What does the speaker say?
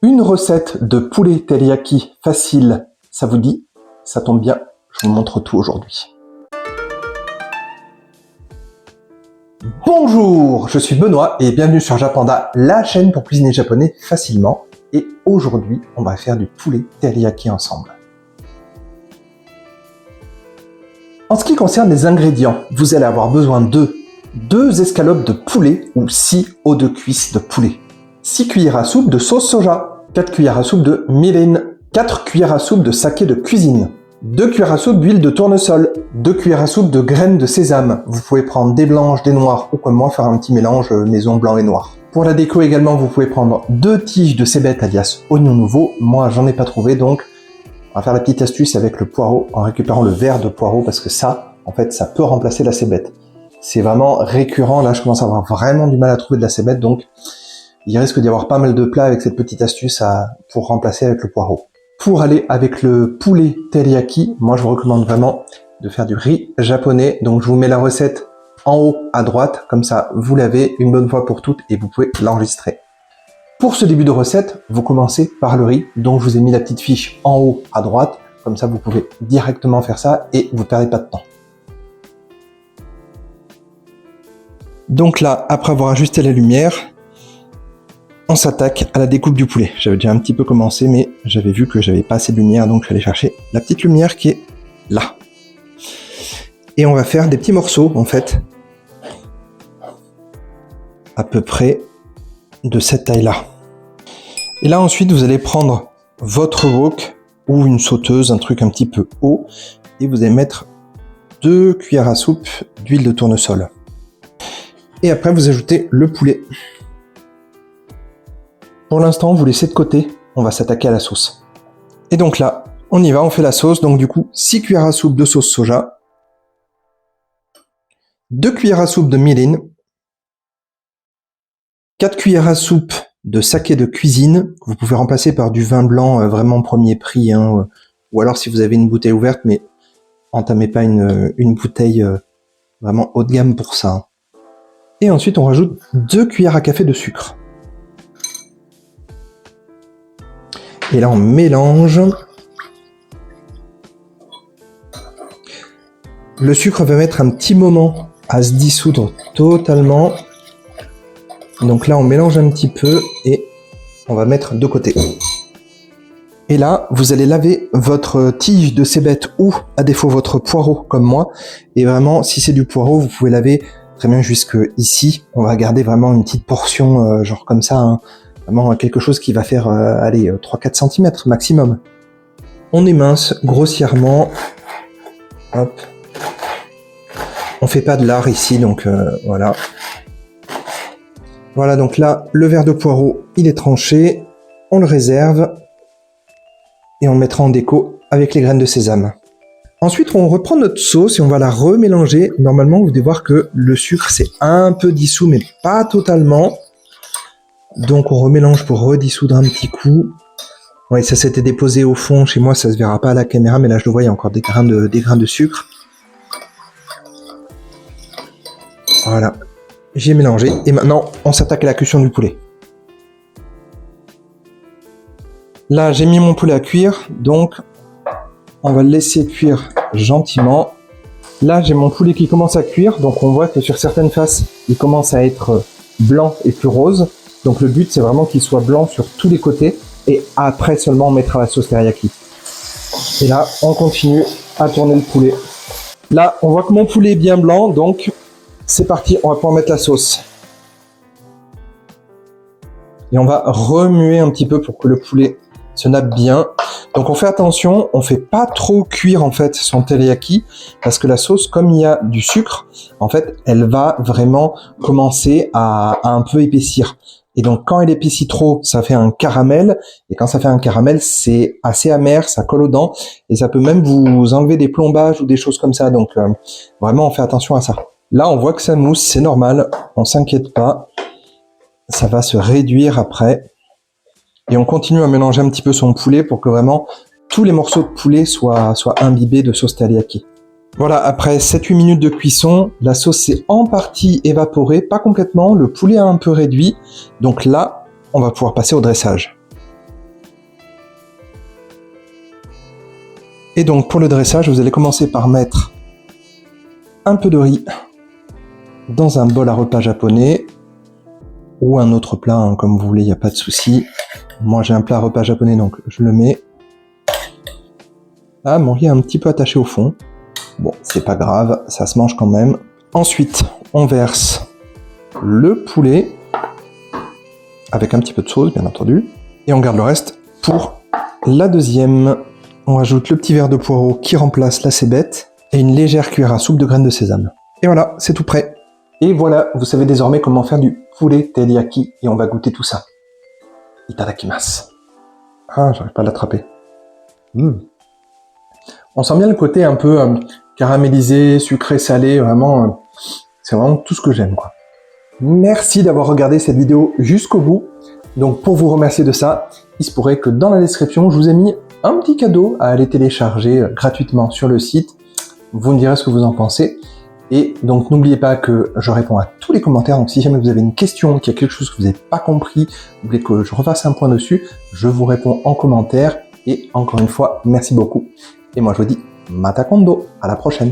Une recette de poulet teriyaki facile, ça vous dit? Ça tombe bien, je vous montre tout aujourd'hui. Bonjour, je suis Benoît et bienvenue sur Japanda, la chaîne pour cuisiner japonais facilement. Et aujourd'hui, on va faire du poulet teriyaki ensemble. En ce qui concerne les ingrédients, vous allez avoir besoin de 2 escalopes de poulet ou 6 os de cuisse de poulet, 6 cuillères à soupe de sauce soja, 4 cuillères à soupe de mirin, 4 cuillères à soupe de saké de cuisine, 2 cuillères à soupe d'huile de tournesol, 2 cuillères à soupe de graines de sésame. Vous pouvez prendre des blanches, des noires ou comme moi faire un petit mélange maison blanc et noir. Pour la déco également, vous pouvez prendre 2 tiges de cébette alias oignon nouveau. Moi, j'en ai pas trouvé, donc on va faire la petite astuce avec le poireau en récupérant le verre de poireau parce que ça, en fait, ça peut remplacer la cébette. C'est vraiment récurrent. Là, je commence à avoir vraiment du mal à trouver de la cébette, donc il risque d'y avoir pas mal de plats avec cette petite astuce pour remplacer avec le poireau. Pour aller avec le poulet teriyaki, moi je vous recommande vraiment de faire du riz japonais. Donc je vous mets la recette en haut à droite, comme ça vous l'avez une bonne fois pour toutes et vous pouvez l'enregistrer. Pour ce début de recette, vous commencez par le riz. Donc je vous ai mis la petite fiche en haut à droite, comme ça vous pouvez directement faire ça et vous ne perdez pas de temps. Donc là, après avoir ajusté la lumière, on s'attaque à la découpe du poulet. J'avais déjà un petit peu commencé, mais j'avais vu que j'avais pas assez de lumière, donc je suis allé chercher la petite lumière qui est là. Et on va faire des petits morceaux, en fait, à peu près de cette taille-là. Et là, ensuite, vous allez prendre votre wok ou une sauteuse, un truc un petit peu haut, et vous allez mettre 2 cuillères à soupe d'huile de tournesol. Et après, vous ajoutez le poulet. Pour l'instant, vous laissez de côté, on va s'attaquer à la sauce. Et donc là, on y va, on fait la sauce. Donc du coup, 6 cuillères à soupe de sauce soja, 2 cuillères à soupe de mirin, 4 cuillères à soupe de saké de cuisine, que vous pouvez remplacer par du vin blanc vraiment premier prix, hein, ou alors si vous avez une bouteille ouverte, mais entamez pas une bouteille vraiment haut de gamme pour ça. Hein. Et ensuite, on rajoute 2 cuillères à café de sucre. Et là, on mélange. Le sucre va mettre un petit moment à se dissoudre totalement. Donc là, on mélange un petit peu et on va mettre de côté. Et là, vous allez laver votre tige de cébette ou, à défaut, votre poireau, comme moi. Et vraiment, si c'est du poireau, vous pouvez laver très bien jusque ici. On va garder vraiment une petite portion, genre comme ça, hein. Vraiment quelque chose qui va faire, 3-4 cm maximum. On émince grossièrement. Hop. On fait pas de lard ici, donc voilà. Voilà, donc là, le verre de poireau, il est tranché. On le réserve. Et on le mettra en déco avec les graines de sésame. Ensuite, on reprend notre sauce et on va la remélanger. Normalement, vous devez voir que le sucre, c'est un peu dissous, mais pas totalement. Donc on remélange pour redissoudre un petit coup. Ouais, ça s'était déposé au fond. Chez moi, ça se verra pas à la caméra, mais là je le vois, il y a encore des grains de sucre. Voilà. J'ai mélangé. Et maintenant, on s'attaque à la cuisson du poulet. Là, j'ai mis mon poulet à cuire. Donc, on va le laisser cuire gentiment. Là, j'ai mon poulet qui commence à cuire. Donc, on voit que sur certaines faces, il commence à être blanc et plus rose. Donc le but, c'est vraiment qu'il soit blanc sur tous les côtés. Et après seulement, on mettra la sauce teriyaki. Et là, on continue à tourner le poulet. Là, on voit que mon poulet est bien blanc. Donc, c'est parti. On va pouvoir mettre la sauce. Et on va remuer un petit peu pour que le poulet se nappe bien. Donc, on fait attention. On fait pas trop cuire, en fait, son teriyaki. Parce que la sauce, comme il y a du sucre, en fait, elle va vraiment commencer à un peu épaissir. Et donc, quand elle épaissit trop, ça fait un caramel. Et quand ça fait un caramel, c'est assez amer, ça colle aux dents. Et ça peut même vous enlever des plombages ou des choses comme ça. Donc, vraiment, on fait attention à ça. Là, on voit que ça mousse, c'est normal. On s'inquiète pas. Ça va se réduire après. Et on continue à mélanger un petit peu son poulet pour que vraiment tous les morceaux de poulet soient imbibés de sauce teriyaki. Voilà, après 7-8 minutes de cuisson, la sauce s'est en partie évaporée, pas complètement, le poulet a un peu réduit. Donc là, on va pouvoir passer au dressage. Et donc pour le dressage, vous allez commencer par mettre un peu de riz dans un bol à repas japonais ou un autre plat, hein, comme vous voulez, il n'y a pas de souci. Moi j'ai un plat à repas japonais, donc je le mets. Ah, mon riz est un petit peu attaché au fond. Bon, c'est pas grave, ça se mange quand même. Ensuite, on verse le poulet avec un petit peu de sauce, bien entendu. Et on garde le reste pour la deuxième. On rajoute le petit verre de poireau qui remplace la cébette et une légère cuillère à soupe de graines de sésame. Et voilà, c'est tout prêt. Et voilà, vous savez désormais comment faire du poulet teriyaki et on va goûter tout ça. Itadakimasu. Ah, j'arrive pas à l'attraper. On sent bien le côté un peu caramélisé, sucré, salé, vraiment, c'est vraiment tout ce que j'aime, quoi. Merci d'avoir regardé cette vidéo jusqu'au bout. Donc pour vous remercier de ça, il se pourrait que dans la description, je vous ai mis un petit cadeau à aller télécharger gratuitement sur le site. Vous me direz ce que vous en pensez. Et donc n'oubliez pas que je réponds à tous les commentaires, donc si jamais vous avez une question, qu'il y a quelque chose que vous n'avez pas compris, vous voulez que je refasse un point dessus, je vous réponds en commentaire. Et encore une fois, merci beaucoup. Et moi je vous dis Mata Kondo, à la prochaine.